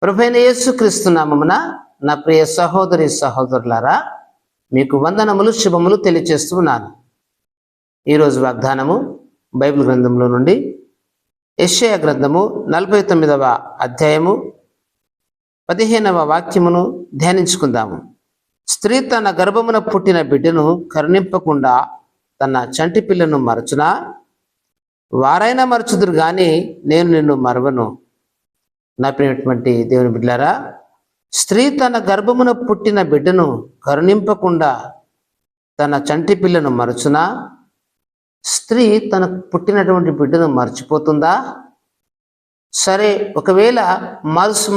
ప్రభువైన యేసుక్రీస్తు నామమున నా ప్రియ సహోదరి సహోదరులారా, మీకు వందనములు శుభములు తెలియచేస్తూ ఉన్నాను. ఈరోజు వాగ్దానము బైబిల్ గ్రంథంలో నుండి యెషయా గ్రంథము 49వ అధ్యాయము 15వ వాక్యమును ధ్యానించుకుందాము. స్త్రీ తన గర్భమున పుట్టిన బిడ్డను కరుణింపకుండా తన చంటి పిల్లను మరచునా? వారైనా మరచుదురు గాని నేను నిన్ను మరవను. నా ప్రియమైనటువంటి దేవుని బిడ్డలారా, స్త్రీ తన గర్భమున పుట్టిన బిడ్డను కరుణింపకుండా తన చంటి పిల్లను మరచునా? స్త్రీ తన పుట్టినటువంటి బిడ్డను మర్చిపోతుందా? సరే, ఒకవేళ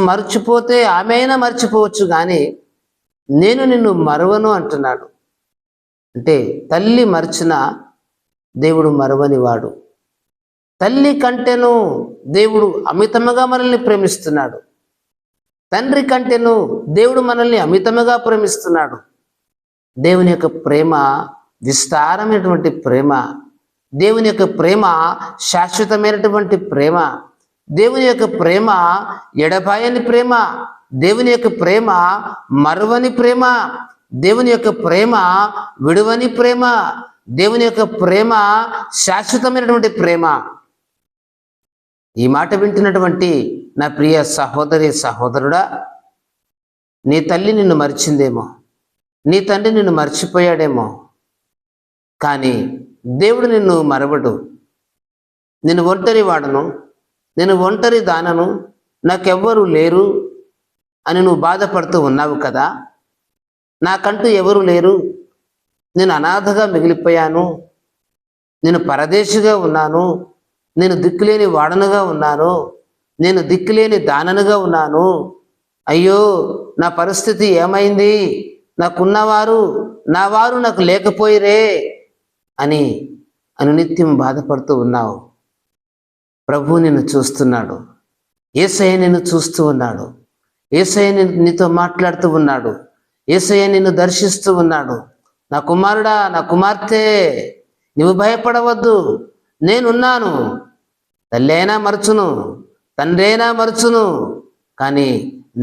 మర్చిపోతే ఆమె అయినా మర్చిపోవచ్చు, కానీ నేను నిన్ను మరవను అంటున్నాడు. అంటే తల్లి మరచిన దేవుడు మరవని వాడు. తల్లి కంటేను దేవుడు అమితముగా మనల్ని ప్రేమిస్తున్నాడు. తండ్రి కంటేను దేవుడు మనల్ని అమితముగా ప్రేమిస్తున్నాడు. దేవుని యొక్క ప్రేమ విస్తారమైనటువంటి ప్రేమ. దేవుని యొక్క ప్రేమ శాశ్వతమైనటువంటి ప్రేమ. దేవుని యొక్క ప్రేమ ఎడబాయని ప్రేమ. దేవుని యొక్క ప్రేమ మరువని ప్రేమ. దేవుని యొక్క ప్రేమ విడువని ప్రేమ. దేవుని యొక్క ప్రేమ శాశ్వతమైనటువంటి ప్రేమ. ఈ మాట వింటున్నటువంటి నా ప్రియ సహోదరి సహోదరుడా, నీ తల్లి నిన్ను మరిచిందేమో, నీ తండ్రి నిన్ను మర్చిపోయాడేమో, కానీ దేవుడు నిన్ను మరవడు. నేను ఒంటరి వాడను, నేను ఒంటరి దానను, నాకెవ్వరూ లేరు అని నువ్వు బాధపడుతూ ఉన్నావు కదా. నాకంటూ ఎవరు లేరు, నేను అనాథగా మిగిలిపోయాను, నేను పరదేశిగా ఉన్నాను, నేను దిక్కులేని వాడనుగా ఉన్నాను, నేను దిక్కులేని దాననుగా ఉన్నాను, అయ్యో నా పరిస్థితి ఏమైంది, నాకున్నవారు నా వారు నాకు లేకపోయిరే అని అనునిత్యం బాధపడుతూ ఉన్నావు. ప్రభువు నిన్ను చూస్తున్నాడు. యేసయ్య నిన్ను చూస్తూ ఉన్నాడు. యేసయ్య నీతో మాట్లాడుతూ ఉన్నాడు. యేసయ్య నిన్ను దర్శిస్తూ ఉన్నాడు. నా కుమారుడా, నా కుమార్తె, నువ్వు భయపడవద్దు, నేనున్నాను. తల్లి అయినా మరచును, తండ్రి అయినా మరచును, కానీ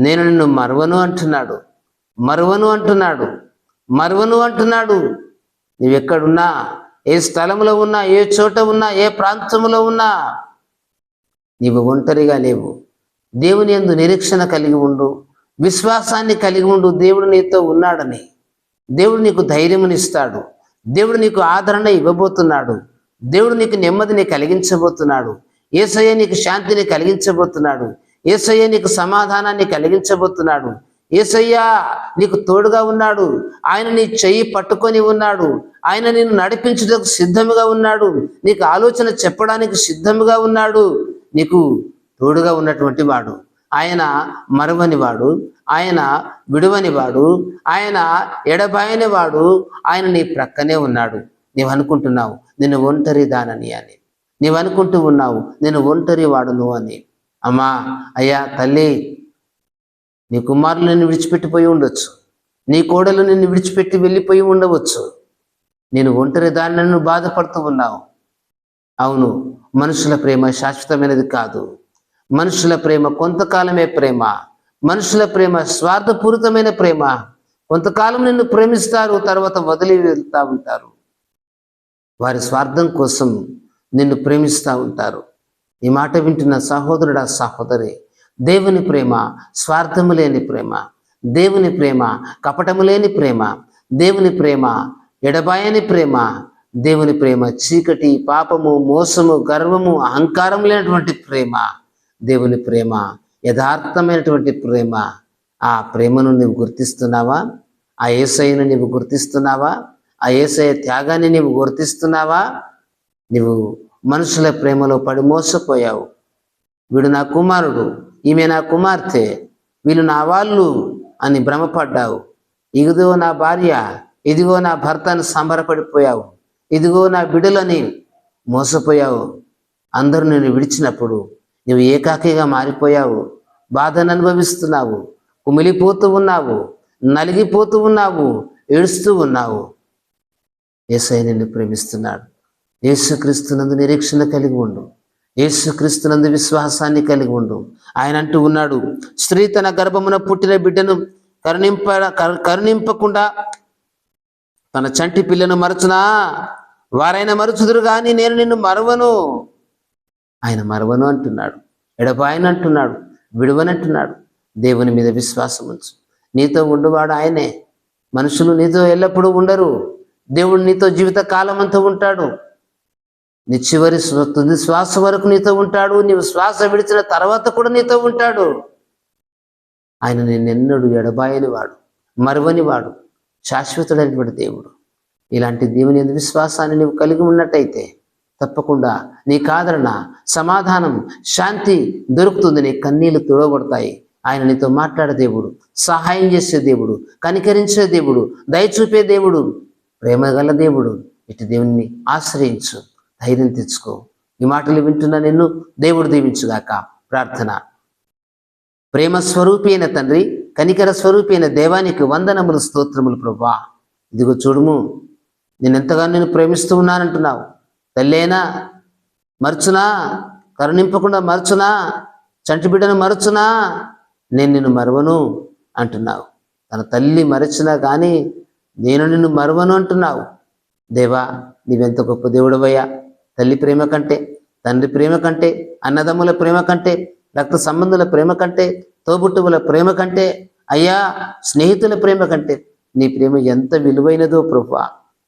నేను నిన్ను మరవను అంటున్నాడు. మరవను అంటున్నాడు. మరవను అంటున్నాడు. నువ్వెక్కడున్నా, ఏ స్థలంలో ఉన్నా, ఏ చోట ఉన్నా, ఏ ప్రాంతంలో ఉన్నా, నీవు ఒంటరిగా లేవు. దేవుని యందు నిరీక్షణ కలిగి ఉండు, విశ్వాసాన్ని కలిగి ఉండు. దేవుడు నీతో ఉన్నాడని. దేవుడు నీకు ధైర్యమునిస్తాడు. దేవుడు నీకు ఆదరణ ఇవ్వబోతున్నాడు. దేవుడు నీకు నెమ్మదిని కలిగించబోతున్నాడు. యేసయ్య నీకు శాంతిని కలిగించబోతున్నాడు. యేసయ్య నీకు సమాధానాన్ని కలిగించబోతున్నాడు. యేసయ్య నీకు తోడుగా ఉన్నాడు. ఆయన నీ చెయ్యి పట్టుకొని ఉన్నాడు. ఆయన నిన్ను నడిపించుటకు సిద్ధముగా ఉన్నాడు. నీకు ఆలోచన చెప్పడానికి సిద్ధముగా ఉన్నాడు. నీకు తోడుగా ఉన్నటువంటి వాడు. ఆయన మరవని వాడు, ఆయన విడువని వాడు, ఆయన ఎడబాయని వాడు. ఆయన నీ ప్రక్కనే ఉన్నాడు. నీవు అనుకుంటున్నావు నేను ఒంటరి దానని అని. నీవు అనుకుంటూ ఉన్నావు నేను ఒంటరి వాడును అని. అమ్మా, అయ్యా, తల్లి, నీ కుమారులు నిన్ను విడిచిపెట్టిపోయి ఉండొచ్చు. నీ కోడలు నిన్ను విడిచిపెట్టి వెళ్ళిపోయి ఉండవచ్చు. నేను ఒంటరి దాన్ని నువ్వు బాధపడుతూ ఉన్నావు. అవును, మనుషుల ప్రేమ శాశ్వతమైనది కాదు. మనుషుల ప్రేమ కొంతకాలమే ప్రేమ. మనుషుల ప్రేమ స్వార్థపూరితమైన ప్రేమ. కొంతకాలం నిన్ను ప్రేమిస్తారు, తర్వాత వదిలి వెళ్తూ ఉంటారు. వారి స్వార్థం కోసం నిన్ను ప్రేమిస్తూ ఉంటారు. ఈ మాట వింటున్న సహోదరుడా, సహోదరి, దేవుని ప్రేమ స్వార్థము లేని ప్రేమ. దేవుని ప్రేమ కపటము లేని ప్రేమ. దేవుని ప్రేమ ఎడబాయని ప్రేమ. దేవుని ప్రేమ చీకటి, పాపము, మోసము, గర్వము, అహంకారం లేనటువంటి ప్రేమ. దేవుని ప్రేమ యథార్థమైనటువంటి ప్రేమ. ఆ ప్రేమను నీవు గుర్తిస్తున్నావా? ఆ యేసయ్యను నీవు గుర్తిస్తున్నావా? ఆ యేసయ్య త్యాగాన్ని నీవు గుర్తిస్తున్నావా? నీవు మనుషుల ప్రేమలో పడి మోసపోయావు. వీడు నా కుమారుడు, ఈమె నా కుమార్తె, వీళ్ళు నా వాళ్ళు అని భ్రమపడ్డావు. ఇదిగో నా భార్య, ఇదిగో నా భర్తను సంబరపడిపోయావు. ఇదిగో నా బిడ్డలని మోసపోయావు. అందరూ నిన్ను విడిచినప్పుడు నువ్వు ఏకాకిగా మారిపోయావు. బాధను అనుభవిస్తున్నావు, కుమిలిపోతూ ఉన్నావు, నలిగిపోతూ ఉన్నావు, ఏడుస్తూ ఉన్నావు. యేసయ్య నిన్ను ప్రేమిస్తున్నాడు. యేసుక్రీస్తునందు నిరీక్షణ కలిగి ఉండు. యేసుక్రీస్తునందు విశ్వాసాన్ని కలిగి ఉండు. ఆయన అంటూ ఉన్నాడు, స్త్రీ తన గర్భమున పుట్టిన బిడ్డను కరుణింపకుండా తన చంటి పిల్లను మరచునా? వారైనా మరుచుదురు కానీ నేను నిన్ను మరవను. ఆయన మరవను అంటున్నాడు, ఎడబాయను అంటున్నాడు, విడువనంటున్నాడు. దేవుని మీద విశ్వాసం ఉంచు. నీతో ఉండువాడు ఆయనే. మనుషులు నీతో ఎల్లప్పుడూ ఉండరు. దేవుడు నీతో జీవిత కాలం అంతా ఉంటాడు. నీ చివరి తుది శ్వాస వరకు నీతో ఉంటాడు. నీవు శ్వాస విడిచిన తర్వాత కూడా నీతో ఉంటాడు. ఆయన నిన్నెన్నడు ఎడబాయని వాడు, మరువని వాడు, శాశ్వతుడైనటువంటి దేవుడు. ఇలాంటి దేవుని యందు విశ్వాసాన్ని నీవు కలిగి ఉన్నట్టయితే తప్పకుండా నీకు ఆదరణ, సమాధానం, శాంతి దొరుకుతుంది. నీ కన్నీళ్లు తుడగొడతాయి. ఆయన నీతో మాట్లాడే దేవుడు, సహాయం చేసే దేవుడు, కనికరించే దేవుడు, దయ చూపే దేవుడు, ప్రేమగల దేవుడు. ఇటు దేవుణ్ణి ఆశ్రయించు, ధైర్యం తెచ్చుకో. ఈ మాటలు వింటున్నా నిన్ను దేవుడు దీవించుగాక. ప్రార్థన. ప్రేమ స్వరూపి అయిన తండ్రి, కనికర స్వరూపి అయిన దేవానికి వందనములు, స్తోత్రములు ప్రభువా. ఇదిగో చూడుము, నేనెంతగానో నేను ప్రేమిస్తూ ఉన్నానంటున్నావు. తల్లేనా మరచునా? కరుణింపకుండా మరచునా? చంటి బిడ్డను మరచునా? నేను నిన్ను మరవను అంటున్నావు. తన తల్లి మరచినా కానీ నేను నిన్ను మరవను అంటున్నావు. దేవా, నీవెంత గొప్ప దేవుడవయ్యా. తల్లి ప్రేమ కంటే, తండ్రి ప్రేమ కంటే, అన్నదమ్ముల ప్రేమ కంటే, రక్త సంబంధుల ప్రేమ కంటే, తోబుట్టువుల ప్రేమ కంటే, అయ్యా స్నేహితుల ప్రేమ కంటే నీ ప్రేమ ఎంత విలువైనదో ప్రభువా.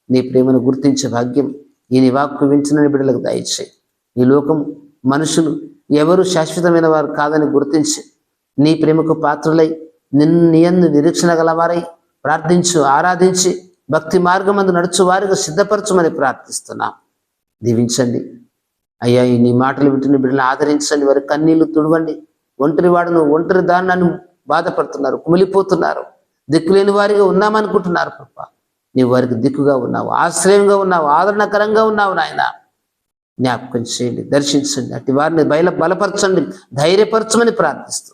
నీ ప్రేమను గుర్తించే భాగ్యం ఈ నీ వాక్కు వింటున్న బిడ్డలకు దయచేయి. ఈ లోకం, మనుషులు ఎవరు శాశ్వతమైన వారు కాదని గుర్తించి నీ ప్రేమకు పాత్రులై నీ యందు నిరీక్షణ గలవారై ప్రార్థించు, ఆరాధించి భక్తి మార్గమందు నడుచు వారికి సిద్ధపరచమని ప్రార్థిస్తున్నాం. దీవించండి అయ్యా. ఈ నీ మాటలు వింటున్న బిడ్డలను ఆదరించండి. వారి కన్నీళ్లు తుడవండి. ఒంటరి వాడును, ఒంటరి దాన్ని బాధపడుతున్నారు, కుమిలిపోతున్నారు, దిక్కులేని వారిగా ఉన్నామనుకుంటున్నారు. పాప, నీవు వారికి దిక్కుగా ఉన్నావు, ఆశ్రయంగా ఉన్నావు, ఆదరణకరంగా ఉన్నావు. నాయన జ్ఞాపకం చేయండి, దర్శించండి. అట్టి వారిని బలపరచండి, ధైర్యపరచమని ప్రార్థిస్తూ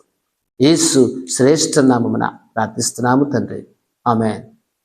యేసు శ్రేష్ఠ నామమున ప్రార్థిస్తున్నాము తండ్రి. ఆమేన్.